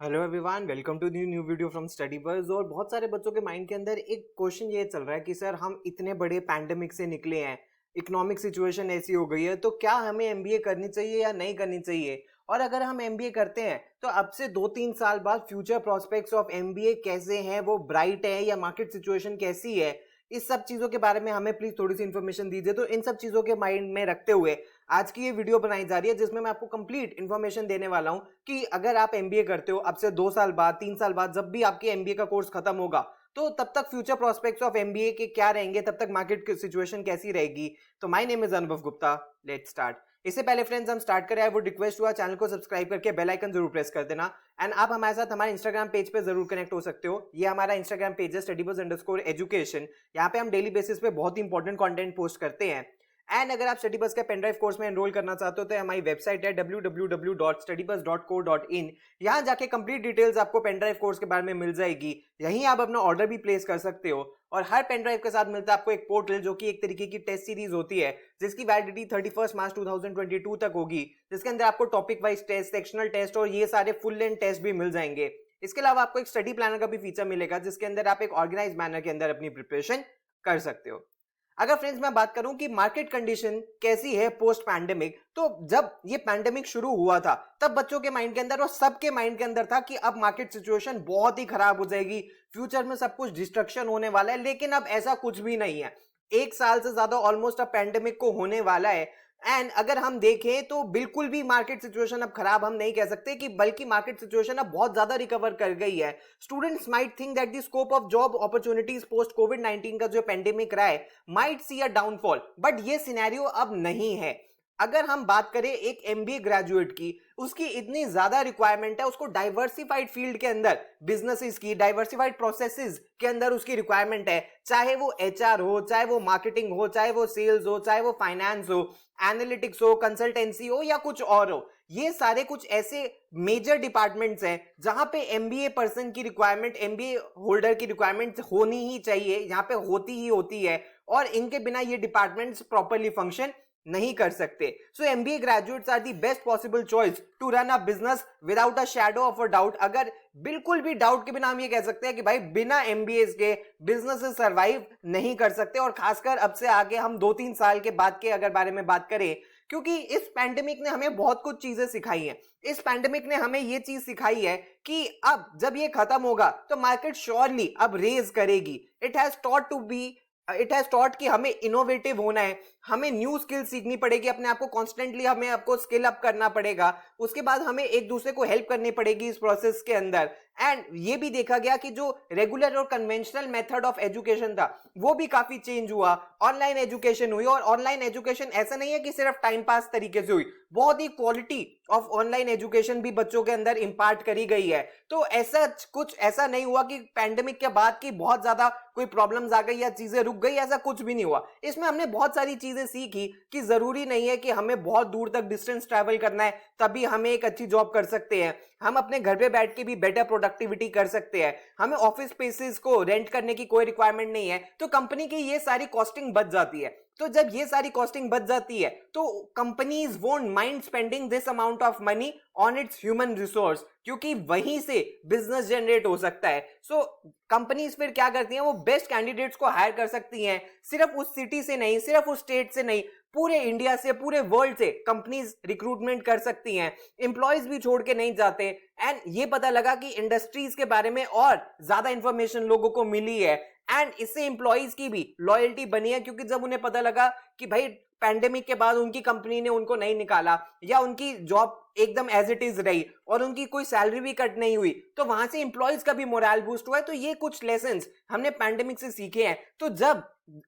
Hello everyone, welcome to the new video from Study Buzz. और बहुत सारे बच्चों के माइंड के अंदर एक क्वेश्चन ये चल रहा है कि सर हम इतने बड़े पैंडेमिक से निकले हैं, इकोनॉमिक सिचुएशन ऐसी हो गई है, तो क्या हमें एमबीए करनी चाहिए या नहीं करनी चाहिए। और अगर हम एमबीए करते हैं तो अब से 2-3 साल बाद फ्यूचर प्रोस्पेक्ट्स ऑफ एमबीए कैसे हैं, वो ब्राइट है या मार्केट सिचुएशन कैसी है, इस सब चीजों के बारे में हमें प्लीज थोड़ी सी इन्फॉर्मेशन दीजिए। तो इन सब चीजों के माइंड में रखते हुए आज की ये वीडियो बनाई जा रही है, जिसमें मैं आपको कंप्लीट इन्फॉर्मेशन देने वाला हूं कि अगर आप एमबीए करते हो अब से 2 साल बाद, 3 साल बाद, जब भी आपके एमबीए का कोर्स खत्म होगा, तो तब तक फ्यूचर प्रोस्पेक्ट्स ऑफ एमबीए के क्या रहेंगे, तब तक मार्केट सिचुएशन कैसी रहेगी। तो माय नेम इज अनुभव गुप्ता, लेट्स स्टार्ट। इससे पहले फ्रेंड्स हम स्टार्ट करें, आई वुड रिक्वेस्ट हुआ चैनल को सब्सक्राइब करके बेल आइकन जरूर प्रेस कर देना। एंड आप हमारे साथ हमारे इंस्टाग्राम पेज पे जरूर कनेक्ट हो सकते हो। ये हमारा इंस्टाग्राम पेज है studybuzz_education। यहाँ पे हम डेली बेसिस पे बहुत ही इंपॉर्टेंट कंटेंट पोस्ट करते हैं। एंड अगर आप स्टडी बस के पेनड्राइव कोर्स में एनरोल करना चाहते हो तो हमारी वेबसाइट है www.studybuzz.co.in। यहाँ जाके कंप्लीट डिटेल्स आपको पेनड्राइव कोर्स के बारे में मिल जाएगी। यहीं आप अपना ऑर्डर भी प्लेस कर सकते हो। और हर पेनड्राइव के साथ मिलता है आपको एक पोर्टल, जो कि एक तरीके की टेस्ट सीरीज होती है, जिसकी वैलिडिटी 31 मार्च 2022 तक होगी, जिसके अंदर आपको topic wise test, sectional test और ये सारे फुल लेंथ टेस्ट भी मिल जाएंगे। इसके अलावा आपको एक स्टडी प्लानर का भी फीचर मिलेगा, जिसके अंदर आप एक ऑर्गेनाइज मैनर के अंदर अपनी प्रिपरेशन कर सकते हो। अगर फ्रेंड्स मैं बात करूं कि मार्केट कंडीशन कैसी है पोस्ट पैंडेमिक, तो जब ये पैंडेमिक शुरू हुआ था तब बच्चों के माइंड के अंदर और सबके माइंड के अंदर था कि अब मार्केट सिचुएशन बहुत ही खराब हो जाएगी, फ्यूचर में सब कुछ डिस्ट्रक्शन होने वाला है। लेकिन अब ऐसा कुछ भी नहीं है। 1 साल से ज्यादा ऑलमोस्ट अब पैंडेमिक को होने वाला है। एंड अगर हम देखें तो बिल्कुल भी मार्केट सिचुएशन अब खराब हम नहीं कह सकते, कि बल्कि मार्केट सिचुएशन अब बहुत ज्यादा रिकवर कर गई है। Students might think that the scope of job opportunities post Covid 19 का जो पेंडेमिक रहा है might see a downfall, but ये सिनेरियो अब नहीं है। अगर हम बात करें एक एमबीए ग्रेजुएट की, उसकी इतनी ज्यादा रिक्वायरमेंट है, उसको डाइवर्सिफाइड फील्ड के अंदर, बिजनेसेस की डाइवर्सिफाइड प्रोसेसेस के अंदर उसकी रिक्वायरमेंट है। चाहे वो एचआर हो, चाहे वो मार्केटिंग हो, चाहे वो सेल्स हो, चाहे वो फाइनेंस हो, एनालिटिक्स हो, कंसल्टेंसी हो या कुछ और हो, ये सारे कुछ ऐसे मेजर डिपार्टमेंट्स हैं जहां पे एमबीए पर्सन की रिक्वायरमेंट, एमबीए होल्डर की रिक्वायरमेंट होनी ही चाहिए, यहाँ पे होती ही होती है। और इनके बिना ये डिपार्टमेंट्स प्रॉपरली फंक्शन नहीं कर सकते। So MBA graduates are the best possible choice to run a business without a shadow of a doubt. अगर बिल्कुल भी डाउट के बिना हम ये कह सकते हैं कि भाई बिना एमबीए के बिजनेस सर्वाइव नहीं कर सकते। और खासकर अब से आगे हम 2-3 साल के बाद के अगर बारे में बात करें, क्योंकि इस पैंडेमिक ने हमें बहुत कुछ चीजें सिखाई हैं। इस पैंडेमिक ने हमें ये चीज सिखाई है कि अब जब ये खत्म होगा तो मार्केट श्योरली अब रेज करेगी। इट हैज टॉट कि हमें इनोवेटिव होना है, हमें न्यू स्किल सीखनी पड़ेगी, अपने आप को कॉन्स्टेंटली हमें आपको स्किल अप करना पड़ेगा। उसके बाद हमें एक दूसरे को हेल्प करनी पड़ेगी इस प्रोसेस के अंदर। एंड ये भी देखा गया कि जो रेगुलर और कन्वेंशनल मेथड ऑफ एजुकेशन था वो भी काफी चेंज हुआ, ऑनलाइन एजुकेशन हुई। और ऑनलाइन एजुकेशन ऐसा नहीं है कि सिर्फ टाइम पास तरीके से हुई, बहुत ही क्वालिटी ऑफ ऑनलाइन एजुकेशन भी बच्चों के अंदर इंपार्ट करी गई है। तो ऐसा नहीं हुआ कि पैंडेमिक के बाद की बहुत ज्यादा कोई प्रॉब्लम्स आ गई या चीजें रुक गई, ऐसा कुछ भी नहीं हुआ। इसमें हमने बहुत सारी चीजें सीखी कि जरूरी नहीं है कि हमें बहुत दूर तक डिस्टेंस ट्रैवल करना है तभी हमें एक अच्छी जॉब कर सकते हैं। हम अपने घर पे बैठ के भी बेटर प्रोडक्टिविटी कर सकते हैं। हमें ऑफिस स्पेसेस को रेंट करने की कोई रिक्वायरमेंट नहीं है, तो कंपनी की ये सारी कॉस्टिंग बच जाती है। तो जब ये सारी कॉस्टिंग बच जाती है तो companies won't mind spending this amount of money on it's human resource, क्योंकि वहीं से बिजनेस जनरेट हो सकता है। सो कंपनीज फिर क्या करती हैं, वो बेस्ट कैंडिडेट्स को हायर कर सकती हैं, सिर्फ उस सिटी से नहीं, सिर्फ उस स्टेट से नहीं, पूरे इंडिया से, पूरे वर्ल्ड से कंपनीज रिक्रूटमेंट कर सकती हैं। एम्प्लॉयज भी छोड़ के नहीं जाते। एंड ये पता लगा कि इंडस्ट्रीज के बारे में और ज्यादा इंफॉर्मेशन लोगों को मिली है। एंड इससे एम्प्लॉयज की भी लॉयल्टी बनी है, क्योंकि जब उन्हें पता लगा कि भाई पैंडेमिक के बाद उनकी कंपनी ने उनको नहीं निकाला या उनकी जॉब एकदम एज इट इज रही और उनकी कोई सैलरी भी कट नहीं हुई, तो वहां से एम्प्लॉयज का भी मोरल बूस्ट हुआ है। तो ये कुछ लेसन्स हमने पैंडेमिक से सीखे हैं। तो जब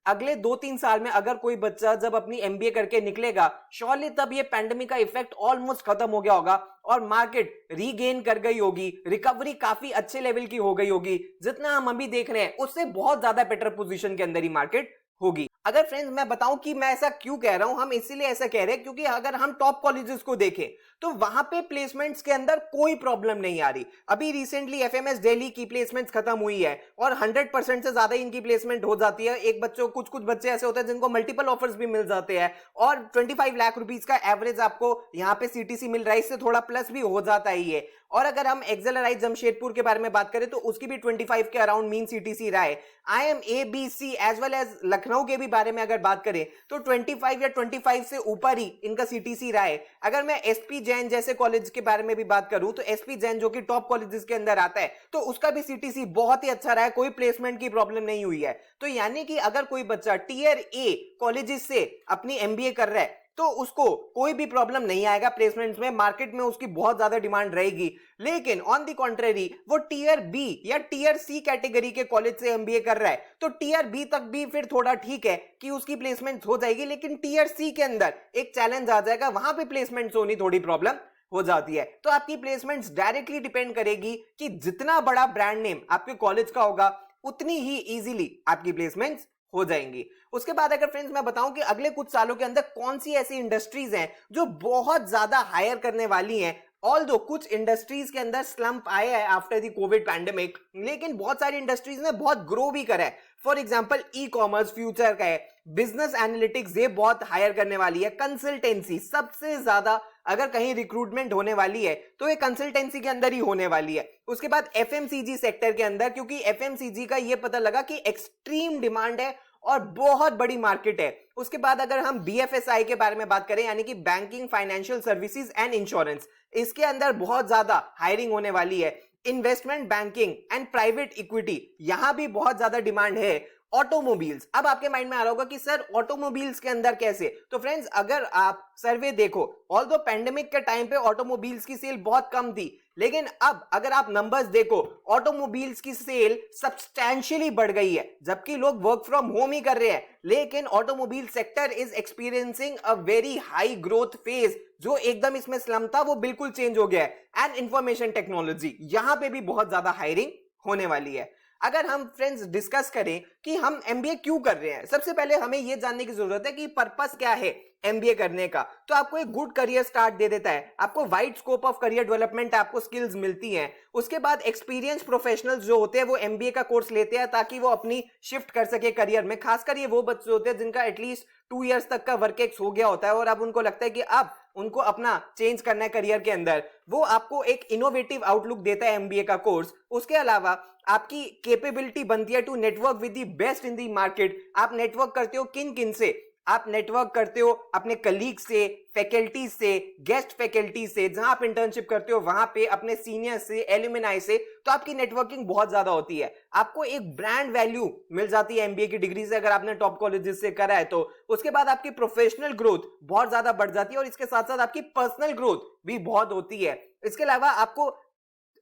अगले 2-3 साल में अगर कोई बच्चा जब अपनी एमबीए करके निकलेगा, श्योरली तब ये पैंडेमिक का इफेक्ट ऑलमोस्ट खत्म हो गया होगा और मार्केट रीगेन कर गई होगी, रिकवरी काफी अच्छे लेवल की हो गई होगी। जितना हम अभी देख रहे हैं उससे बहुत ज्यादा बेटर पोजीशन के अंदर ही मार्केट होगी। अगर फ्रेंड्स मैं बताऊं कि मैं ऐसा क्यों कह रहा हूं, हम इसीलिए ऐसा कह रहे हैं क्योंकि अगर हम टॉप कॉलेजेस को देखें तो वहां पे प्लेसमेंट्स के अंदर कोई प्रॉब्लम नहीं आ रही। अभी रिसेंटली एफएमएस दिल्ली की प्लेसमेंट्स खत्म हुई है और 100% से ज्यादा इनकी प्लेसमेंट हो जाती है। एक बच्चों कुछ बच्चे ऐसे होते हैं जिनको मल्टीपल ऑफर्स भी मिल जाते हैं और 25 लाख रुपीस का एवरेज आपको यहाँ पे सीटीसी मिल रहा है, इससे थोड़ा प्लस भी हो जाता है ये। और अगर हम एक्सेलराइज जमशेदपुर के बारे में बात करें तो उसकी भी 25 के अराउंड मीन सीटीसी रहा है। IMABC as well as Lucknow के भी बारे में अगर बात करें तो 25 या 25 से ऊपर ही इनका सीटीसी रहा है। अगर मैं एसपी जैन जैसे कॉलेज के बारे में भी बात करूं तो एसपी जैन जो कि टॉप कॉलेजेस के अंदर आता है तो उसका भी सीटीसी बहुत ही अच्छा रहा है, कोई प्लेसमेंट की प्रॉब्लम नहीं हुई है। तो यानी कि अगर कोई बच्चा टियर ए कॉलेजेस से अपनी एमबीए कर रहा है तो उसको कोई भी प्रॉब्लम नहीं आएगा प्लेसमेंट्स में, मार्केट में उसकी बहुत ज्यादा डिमांड रहेगी। लेकिन ऑन द कॉन्ट्रेरी वो टियर बी या टियर सी कैटेगरी के कॉलेज से एमबीए कर रहा है तो टियर बी तक भी फिर थोड़ा ठीक है कि उसकी प्लेसमेंट हो जाएगी, लेकिन टियर सी के अंदर एक चैलेंज आ जाएगा, वहां पे प्लेसमेंट होनी थोड़ी प्रॉब्लम हो जाती है। तो आपकी प्लेसमेंट्स डायरेक्टली डिपेंड करेगी कि जितना बड़ा ब्रांड नेम आपके कॉलेज का होगा उतनी ही इजीली आपकी प्लेसमेंट्स हो जाएंगी। उसके बाद अगर फ्रेंड्स मैं बताऊं कि अगले कुछ सालों के अंदर कौन सी ऐसी इंडस्ट्रीज हैं जो बहुत ज्यादा हायर करने वाली हैं, ऑल्दो कुछ इंडस्ट्रीज के अंदर स्लंप आया है आफ्टर द कोविड पैंडेमिक, लेकिन बहुत सारी इंडस्ट्रीज ने बहुत ग्रो भी करा है। For example e commerce future का है, बिजनेस एनालिटिक्स ये बहुत हायर करने वाली है, कंसल्टेंसी सबसे ज्यादा अगर कहीं रिक्रूटमेंट होने वाली है तो ये कंसल्टेंसी के अंदर ही होने वाली है। उसके बाद एफएमसीजी सेक्टर के अंदर, क्योंकि एफएमसीजी का ये पता लगा कि एक्सट्रीम डिमांड है और बहुत बड़ी मार्केट है। उसके बाद अगर हम बीएफएसआई के बारे में बात करें यानी कि banking financial services and insurance, इसके अंदर बहुत ज्यादा हायरिंग होने वाली है। Investment banking and private equity, यहां भी बहुत ज्यादा डिमांड है। ऑटोमोबाइल्स, अब आपके माइंड में आ रहा होगा कि सर ऑटोमोबाइल्स के अंदर कैसे, तो फ्रेंड्स अगर आप सर्वे देखो, ऑल्दो पैंडेमिक के टाइम पे ऑटोमोबाइल्स की सेल बहुत कम थी, लेकिन अब अगर आप नंबर्स देखो ऑटोमोबाइल्स की सेल सब्सटैंशियली बढ़ गई है, जबकि लोग वर्क फ्रॉम होम ही कर रहे हैं, लेकिन automobile sector is experiencing a very high growth phase. जो एकदम इसमें स्लम था वो बिल्कुल चेंज हो गया है। एंड इंफॉर्मेशन टेक्नोलॉजी, यहां पे भी बहुत ज्यादा हायरिंग होने वाली है। अगर हम फ्रेंड्स डिस्कस करें कि हम एमबीए क्यों कर रहे हैं, सबसे पहले हमें यह जानने की जरूरत है कि पर्पस क्या है एमबीए करने का। तो आपको एक गुड करियर स्टार्ट दे देता है, आपको wide scope of career development, आपको स्किल्स मिलती हैं। उसके बाद एक्सपीरियंस प्रोफेशनल्स जो होते हैं वो एमबीए का कोर्स लेते हैं ताकि वो अपनी शिफ्ट कर सके करियर में। खासकर ये वो बच्चे होते हैं जिनका एटलीस्ट 2 इयर्स तक का वर्क एक्स हो गया होता है और अब उनको लगता है कि अब उनको अपना चेंज करना है करियर के अंदर, वो आपको एक इनोवेटिव आउटलुक देता है एमबीए का कोर्स। उसके अलावा आपकी कैपेबिलिटी बनती है to network with the best in the market. आप नेटवर्क करते हो किन किन से, आप नेटवर्क करते हो अपने कलीग से, फैकल्टी से, गेस्ट फैकल्टी से, जहां आप इंटर्नशिप करते हो वहां पे, अपने सीनियर से, एलुमनाई से, तो आपकी नेटवर्किंग बहुत ज्यादा होती है। आपको एक ब्रांड वैल्यू मिल जाती है एमबीए की डिग्री से अगर आपने टॉप कॉलेजेस से करा है तो। उसके बाद आपकी प्रोफेशनल ग्रोथ बहुत ज्यादा बढ़ जाती है और इसके साथ साथ आपकी पर्सनल ग्रोथ भी बहुत होती है। इसके अलावा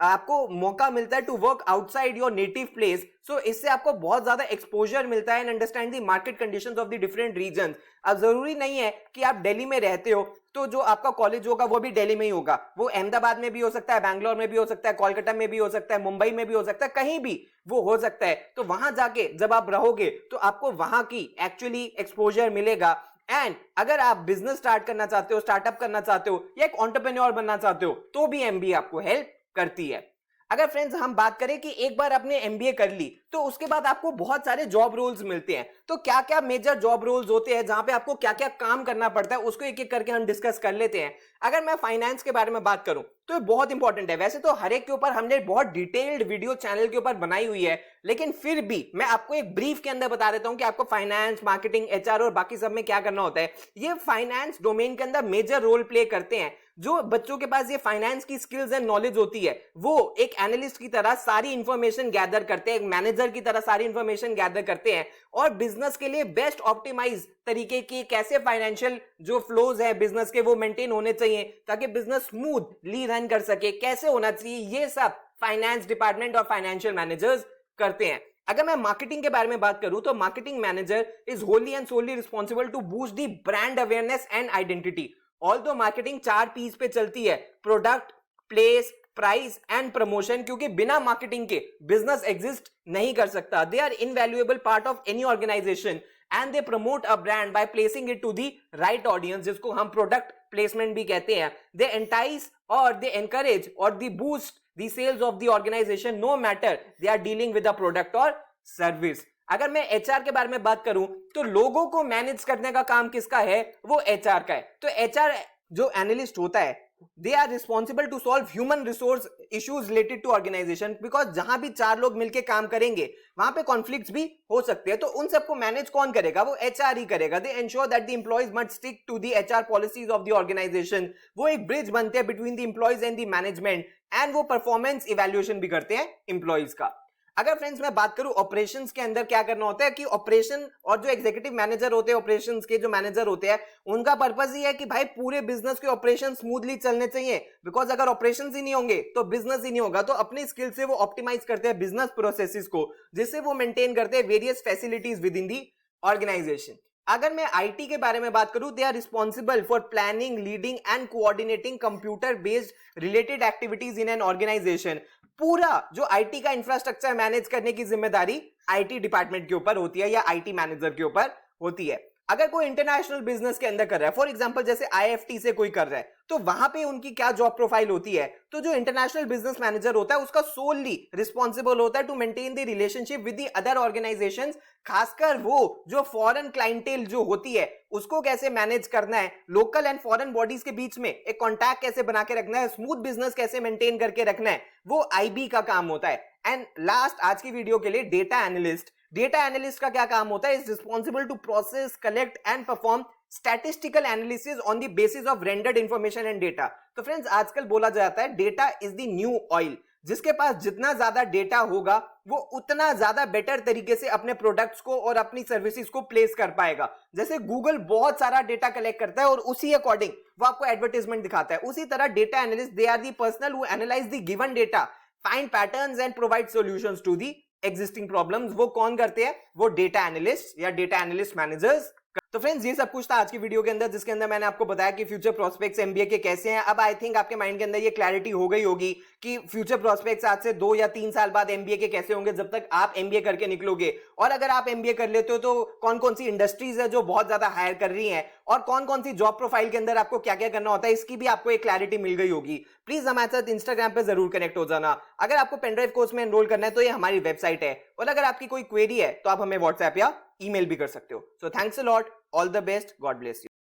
आपको मौका मिलता है to work outside your native place, so इससे आपको बहुत ज्यादा एक्सपोजर मिलता है and understand the market conditions of the different regions. अब जरूरी नहीं है कि आप दिल्ली में रहते हो तो जो आपका कॉलेज होगा वो भी दिल्ली में ही होगा, वो अहमदाबाद में भी हो सकता है, बैंगलोर में भी हो सकता है, कोलकाता में भी हो सकता है, मुंबई में भी हो सकता है, कहीं भी वो हो सकता है। तो वहां जाके जब आप रहोगे तो आपको वहां की एक्चुअली एक्सपोजर मिलेगा। एंड अगर आप बिजनेस स्टार्ट करना चाहते हो, स्टार्टअप करना चाहते हो या एक एंटरप्रेन्योर बनना चाहते हो तो भी एमबीए आपको हेल्प करती है। अगर फ्रेंड्स हम बात करें कि एक बार आपने एमबीए कर ली तो उसके बाद आपको बहुत सारे जॉब रोल्स मिलते हैं, तो क्या क्या मेजर जॉब रोल्स होते हैं जहां पे आपको क्या क्या काम करना पड़ता है उसको एक एक करके हम डिस्कस कर लेते हैं। अगर मैं फाइनेंस के बारे में बात करूं तो ये बहुत इंपॉर्टेंट है। वैसे तो हर एक के ऊपर हमने बहुत डिटेल्ड वीडियो चैनल के ऊपर बनाई हुई है, लेकिन फिर भी मैं आपको एक ब्रीफ के अंदर बता देता हूं कि आपको फाइनेंस, मार्केटिंग, एचआर और बाकी सब में क्या करना होता है। ये फाइनेंस डोमेन के अंदर मेजर रोल प्ले करते हैं। जो बच्चों के पास ये फाइनेंस की स्किल्स एंड नॉलेज होती है वो एक एनालिस्ट की तरह सारी इंफॉर्मेशन गैदर करते हैं, एक मैनेजर की तरह सारी इंफॉर्मेशन गैदर करते हैं और बिजनेस के लिए बेस्ट ऑप्टिमाइज तरीके की कैसे फाइनेंशियल जो फ्लोज है बिजनेस के वो मेंटेन होने चाहिए ताकि बिजनेस स्मूथली रन कर सके, कैसे होना चाहिए, ये सब फाइनेंस डिपार्टमेंट और फाइनेंशियल मैनेजर्स करते हैं। अगर मैं मार्केटिंग के बारे में बात करूं तो marketing manager is wholly and solely responsible to boost the brand awareness and identity. Although marketing 4 P's पे चलती है, product, place, price and promotion, क्योंकि बिना मार्केटिंग के बिजनेस एग्जिस्ट नहीं कर सकता। They are invaluable part of any organisation and they promote a brand by placing it to the right audience, जिसको हम प्रोडक्ट प्लेसमेंट भी कहते हैं। दे एंटाइज और दे एनकरेज और they boost the sales of the organisation no matter they are dealing with a product और service. अगर मैं एचआर के बारे में बात करूं तो लोगों को मैनेज करने का काम किसका है, वो एचआर का है। तो एचआर जो एनालिस्ट होता है they are responsible to solve human resource issues related to organisation, because जहां भी 4 लोग मिलकर काम करेंगे वहां पे कॉन्फ्लिक्ट्स भी हो सकते हैं, तो उन सबको मैनेज कौन करेगा? वो एचआर ही करेगा। They ensure that the employees must stick to the HR policies of the organisation. वो एक ब्रिज बनते हैं between the employees and the management, and वो परफॉर्मेंस इवैल्यूएशन भी करते हैं एम्प्लॉइज का। अगर फ्रेंड्स मैं बात करूं ऑपरेशंस के अंदर क्या करना होता है कि ऑपरेशन और जो एग्जीक्यूटिव मैनेजर होते हैं, ऑपरेशंस के जो मैनेजर होते हैं, उनका पर्पस ही है कि भाई पूरे बिजनेस के ऑपरेशन स्मूथली चलने चाहिए, बिकॉज अगर ऑपरेशंस ही नहीं होंगे तो बिजनेस ही नहीं होगा। तो अपनी स्किल से वो ऑप्टिमाइज करते हैं बिजनेस प्रोसेसेस को, जिससे वो मेंटेन करते हैं various facilities within the organisation. अगर मैं आईटी के बारे में बात करूं, they are responsible for planning, leading and coordinating computer based related activities in an organisation. पूरा जो आईटी का इंफ्रास्ट्रक्चर मैनेज करने की जिम्मेदारी आईटी डिपार्टमेंट के ऊपर होती है या आईटी मैनेजर के ऊपर होती है। अगर कोई इंटरनेशनल बिजनेस के अंदर कर रहा है, फॉर एग्जांपल जैसे आईएफटी से कोई कर रहा है, तो वहां पे उनकी क्या जॉब प्रोफाइल होती है? तो जो इंटरनेशनल बिजनेस मैनेजर होता है उसका सोलली रिस्पॉन्सिबल होता है to maintain the relationship with the other organisations. खासकर वो जो फॉरेन क्लाइंटेल जो होती है उसको कैसे मैनेज करना है, लोकल एंड फॉरेन बॉडीज के बीच में एक कॉन्टैक्ट कैसे बना के रखना है, स्मूथ बिजनेस कैसे मेंटेन करके रखना है, वो आईबी का काम होता है। एंड लास्ट आज की वीडियो के लिए डेटा एनालिस्ट। डेटा एनालिस्ट का क्या काम होता है? Is responsible to process, collect and perform statistical analysis on the basis of rendered information and data. तो फ्रेंड्स आजकल बोला जाता है data is the new oil. जिसके पास जितना ज्यादा डेटा होगा वो उतना ज्यादा बेटर तरीके से अपने प्रोडक्ट्स को और अपनी सर्विसेज को प्लेस कर पाएगा। जैसे गूगल बहुत सारा डेटा कलेक्ट करता है और उसी अकॉर्डिंग वो आपको एडवर्टाइजमेंट दिखाता है, उसी तरह data analyst they are the person who analyse the given data, find patterns and provide solutions to the existing problems. वो कौन करते हैं? वो डेटा एनालिस्ट या डेटा एनालिस्ट मैनेजर्स। तो फ्रेंड्स ये सब कुछ था आज की वीडियो के अंदर, जिसके अंदर मैंने आपको बताया कि फ्यूचर प्रोस्पेक्ट्स एमबीए के कैसे हैं। अब आई थिंक आपके माइंड के अंदर ये क्लैरिटी हो गई होगी कि फ्यूचर प्रोस्पेक्ट्स आज से 2 या 3 साल बाद एमबीए के कैसे होंगे जब तक आप एमबीए करके निकलोगे। और अगर आप एमबीए कर लेते हो तो कौन कौन सी इंडस्ट्रीज है जो बहुत ज्यादा हायर कर रही हैं, और कौन कौन सी जॉब प्रोफाइल के अंदर आपको क्या क्या करना होता है, इसकी भी आपको एक क्लैरिटी मिल गई होगी। प्लीज हमारे साथ इंस्टाग्राम पे जरूर कनेक्ट हो जाना। अगर आपको पेनड्राइव कोर्स में एनरोल करना है तो ये हमारी वेबसाइट है, और अगर आपकी कोई क्वेरी है तो आप हमें व्हाट्सएप या ईमेल भी कर सकते हो। So thanks a lot, all the best, God bless you.